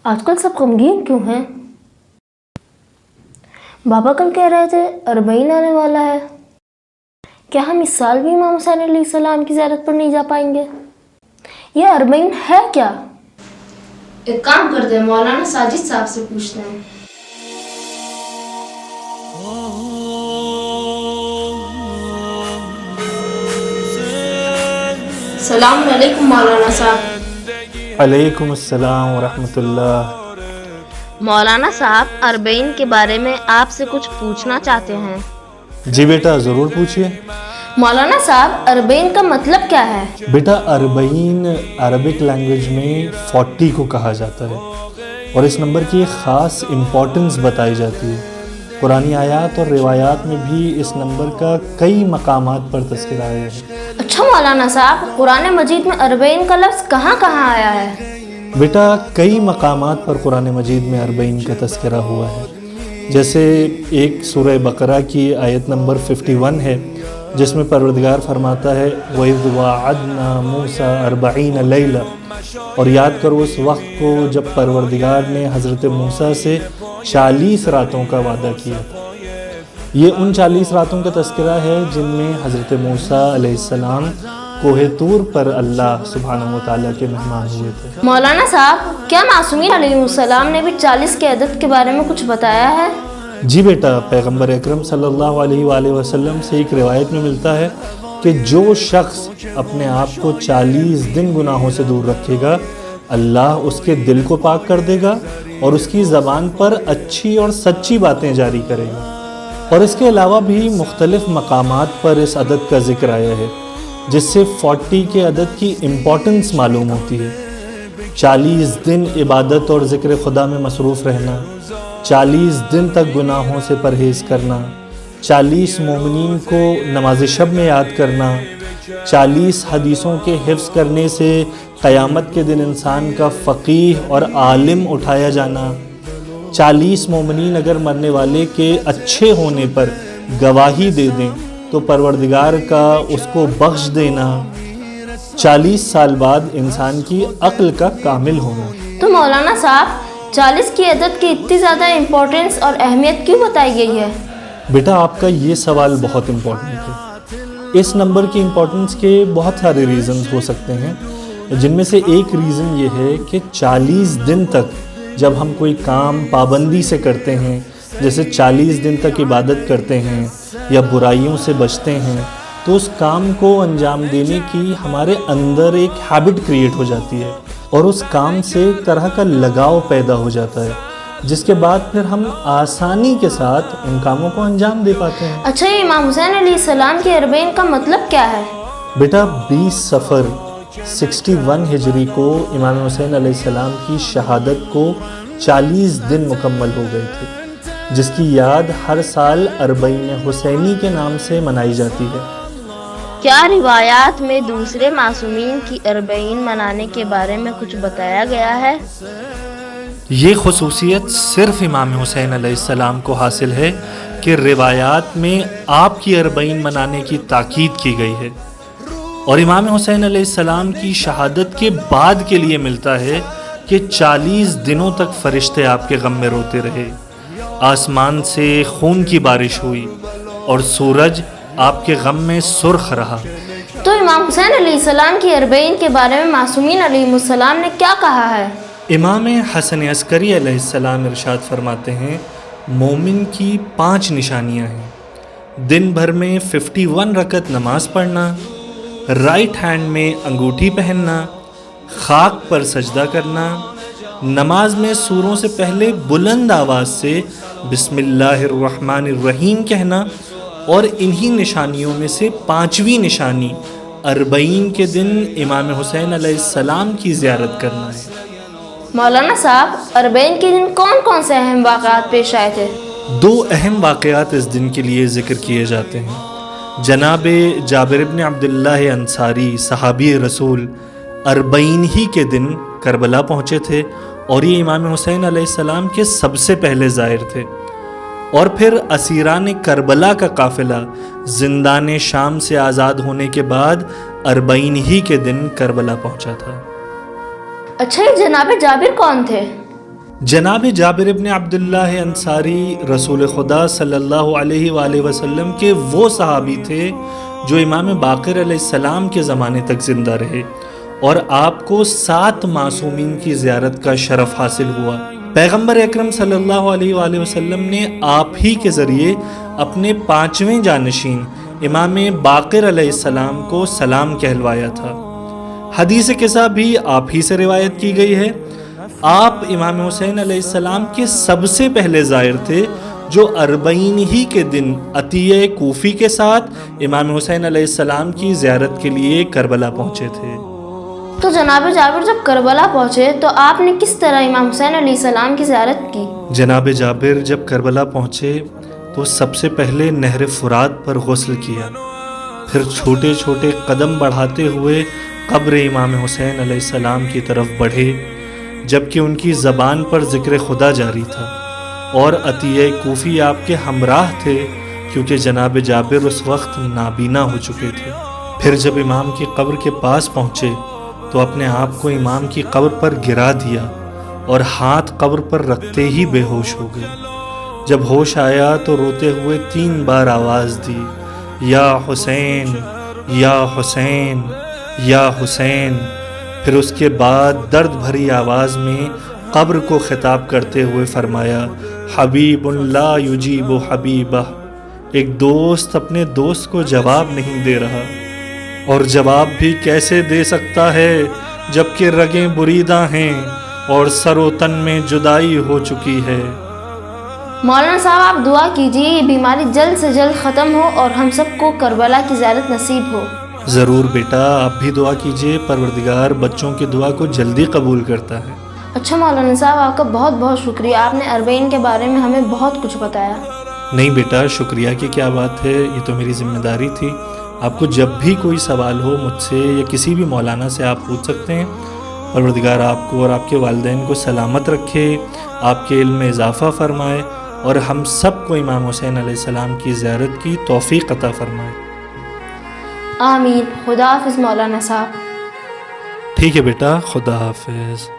آج کل سب غمگین کیوں ہیں؟ بابا کل کہہ رہے تھے اربعین آنے والا ہے. کیا ہم اس سال بھی امام حسین علیہ السلام کی زیارت پر نہیں جا پائیں گے؟ یہ اربعین ہے کیا؟ ایک کام کرتے ہیں، مولانا ساجد صاحب سے پوچھتے ہیں. السلام علیکم مولانا صاحب. علیکم السلام ورحمۃ اللہ. مولانا صاحب اربعین کے بارے میں آپ سے کچھ پوچھنا چاہتے ہیں. جی بیٹا ضرور پوچھیے. مولانا صاحب اربعین کا مطلب کیا ہے؟ بیٹا اربعین عربک لینگویج میں 40 کو کہا جاتا ہے اور اس نمبر کی ایک خاص امپورٹنس بتائی جاتی ہے. قرآنی آیات اور روایات میں بھی اس نمبر کا کئی مقامات پر تذکرہ آیا ہے. اچھا مولانا صاحب، قرآن مجید میں اربعین کا لفظ کہاں کہاں آیا ہے؟ بیٹا کئی مقامات پر قرآن مجید میں اربعین کا تذکرہ ہوا ہے. جیسے ایک سورہ بقرہ کی آیت نمبر 51 ہے جس میں پروردگار فرماتا ہے وَإِذْ وَعَدْنَا مُوسَىٰ 40 لَيْلَةً، اور یاد کرو اس وقت کو جب پروردگار نے حضرت موسیٰ سے 40 راتوں کا وعدہ کیا تھا. یہ ان 40 راتوں کا تذکرہ ہے جن میں حضرت موسیٰ علیہ السلام کوہ طور پر اللہ سبحانہ و تعالیٰ کے مہمان ہوئے تھے. مولانا صاحب، کیا معصومین علیہ السلام نے بھی 40 کے عدد کے بارے میں کچھ بتایا ہے؟ جی بیٹا، پیغمبر اکرم صلی اللہ علیہ وآلہ وسلم سے ایک روایت میں ملتا ہے کہ جو شخص اپنے آپ کو 40 دن گناہوں سے دور رکھے گا، اللہ اس کے دل کو پاک کر دے گا اور اس کی زبان پر اچھی اور سچی باتیں جاری کرے گا. اور اس کے علاوہ بھی مختلف مقامات پر اس عدد کا ذکر آیا ہے جس سے 40 کے عدد کی امپورٹنس معلوم ہوتی ہے. 40 دن عبادت اور ذکر خدا میں مصروف رہنا، 40 دن تک گناہوں سے پرہیز کرنا، 40 مومنین کو نماز شب میں یاد کرنا، 40 حدیثوں کے حفظ کرنے سے قیامت کے دن انسان کا فقیہ اور عالم اٹھایا جانا، 40 مومنین اگر مرنے والے کے اچھے ہونے پر گواہی دے دیں تو پروردگار کا اس کو بخش دینا، 40 سال بعد انسان کی عقل کا کامل ہونا. تو مولانا صاحب 40 کی عدد کی اتنی زیادہ امپورٹنس اور اہمیت کیوں بتائی گئی ہے؟ بیٹا آپ کا یہ سوال بہت امپورٹنٹ ہے. اس نمبر کی امپورٹنس کے بہت سارے ریزنز ہو سکتے ہیں، جن میں سے ایک ریزن یہ ہے کہ 40 دن تک جب ہم کوئی کام پابندی سے کرتے ہیں، جیسے 40 دن تک عبادت کرتے ہیں یا برائیوں سے بچتے ہیں، تو اس کام کو انجام دینے کی ہمارے اندر ایک ہیبٹ کریٹ ہو جاتی ہے اور اس کام سے ایک طرح کا لگاؤ پیدا ہو جاتا ہے جس کے بعد پھر ہم آسانی کے ساتھ ان کاموں کو انجام دے پاتے ہیں. اچھا، یہ امام حسین علیہ السلام کے اربعین کا مطلب کیا ہے؟ بیٹا 20 صفر 61 ہجری کو امام حسین علیہ السلام کی شہادت کو 40 دن مکمل ہو گئے تھے، جس کی یاد ہر سال اربعین حسینی کے نام سے منائی جاتی ہے. کیا روایات میں دوسرے معصومین کی اربعین منانے کے بارے میں کچھ بتایا گیا ہے؟ یہ خصوصیت صرف امام حسین علیہ السلام کو حاصل ہے کہ روایات میں آپ کی اربعین منانے کی تاکید کی گئی ہے، اور امام حسین علیہ السلام کی شہادت کے بعد کے لیے ملتا ہے کہ 40 دنوں تک فرشتے آپ کے غم میں روتے رہے، آسمان سے خون کی بارش ہوئی اور سورج آپ کے غم میں سرخ رہا. تو امام حسین علیہ السلام کی اربعین کے بارے میں معصومین علیہ السلام نے کیا کہا ہے؟ امام حسن عسکری علیہ السلام ارشاد فرماتے ہیں مومن کی 5 نشانیاں ہیں: دن بھر میں 51 رکعت نماز پڑھنا، رائٹ ہینڈ میں انگوٹھی پہننا، خاک پر سجدہ کرنا، نماز میں سوروں سے پہلے بلند آواز سے بسم اللہ الرحمن الرحیم کہنا، اور انہی نشانیوں میں سے 5ویں نشانی اربعین کے دن امام حسین علیہ السلام کی زیارت کرنا ہے. مولانا صاحب اربعین کے دن کون کون سے اہم واقعات پیش آئے تھے؟ 2 اہم واقعات اس دن کے لیے ذکر کیے جاتے ہیں. جناب جابر بن عبداللہ انصاری صحابی رسول اربعین ہی کے دن کربلا پہنچے تھے اور یہ امام حسین علیہ السلام کے سب سے پہلے زائر تھے. اور پھر اسیران کربلا کا قافلہ زندان شام سے آزاد ہونے کے بعد اربعین ہی کے دن کربلا پہنچا تھا. اچھا، یہ جناب جابر کون تھے؟ جناب جابر ابن عبداللہ انصاری رسول خدا صلی اللہ علیہ وآلہ وسلم کے وہ صحابی تھے جو امام باقر علیہ السلام کے زمانے تک زندہ رہے اور آپ کو 7 معصومین کی زیارت کا شرف حاصل ہوا۔ پیغمبر اکرم صلی اللہ علیہ وآلہ وسلم نے آپ ہی کے ذریعے اپنے 5ویں جانشین امام باقر علیہ السلام کو سلام کہلوایا تھا۔ حدیث قصہ بھی آپ ہی سے روایت کی گئی ہے۔ آپ امام حسین علیہ السلام کے سب سے پہلے زائر تھے جو 40 ہی کے دن عطیہ کوفی کے ساتھ امام حسین علیہ السلام کی زیارت کے لیے کربلا پہنچے تھے۔ تو جناب جابر جب کربلا پہنچے تو آپ نے کس طرح امام حسین علیہ السلام کی زیارت کی؟ جناب جابر جب کربلا پہنچے تو سب سے پہلے نہر فرات پر غسل کیا، پھر چھوٹے چھوٹے قدم بڑھاتے ہوئے قبر امام حسین علیہ السلام کی طرف بڑھے، جبکہ ان کی زبان پر ذکر خدا جاری تھا اور عطیہ کوفی آپ کے ہمراہ تھے کیونکہ جناب جابر اس وقت نابینا ہو چکے تھے۔ پھر جب امام کی قبر کے پاس پہنچے تو اپنے آپ کو امام کی قبر پر گرا دیا اور ہاتھ قبر پر رکھتے ہی بے ہوش ہو گئے۔ جب ہوش آیا تو روتے ہوئے 3 بار آواز دی، یا حسین یا حسین یا حسین۔ پھر اس کے بعد درد بھری آواز میں قبر کو خطاب کرتے ہوئے فرمایا، حبیب لا یجیب حبیبہ، ایک دوست اپنے دوست کو جواب نہیں دے رہا، اور جواب بھی کیسے دے سکتا ہے جبکہ رگیں بریدہ ہیں اور سر و تن میں جدائی ہو چکی ہے۔ مولانا صاحب آپ دعا کیجیے یہ بیماری جلد سے جلد ختم ہو اور ہم سب کو کربلا کی زیارت نصیب ہو۔ ضرور بیٹا، آپ بھی دعا کیجئے، پروردگار بچوں کی دعا کو جلدی قبول کرتا ہے۔ اچھا مولانا صاحب آپ کا بہت بہت شکریہ، آپ نے 40 کے بارے میں ہمیں بہت کچھ بتایا۔ نہیں بیٹا، شکریہ کی کیا بات ہے، یہ تو میری ذمہ داری تھی۔ آپ کو جب بھی کوئی سوال ہو مجھ سے یا کسی بھی مولانا سے آپ پوچھ سکتے ہیں۔ پروردگار آپ کو اور آپ کے والدین کو سلامت رکھے، آپ کے علم میں اضافہ فرمائے اور ہم سب کو امام حسین علیہ السلام کی زیارت کی توفیق عطا فرمائے۔ آمین۔ خدا حافظ مولانا صاحب۔ ٹھیک ہے بیٹا، خدا حافظ۔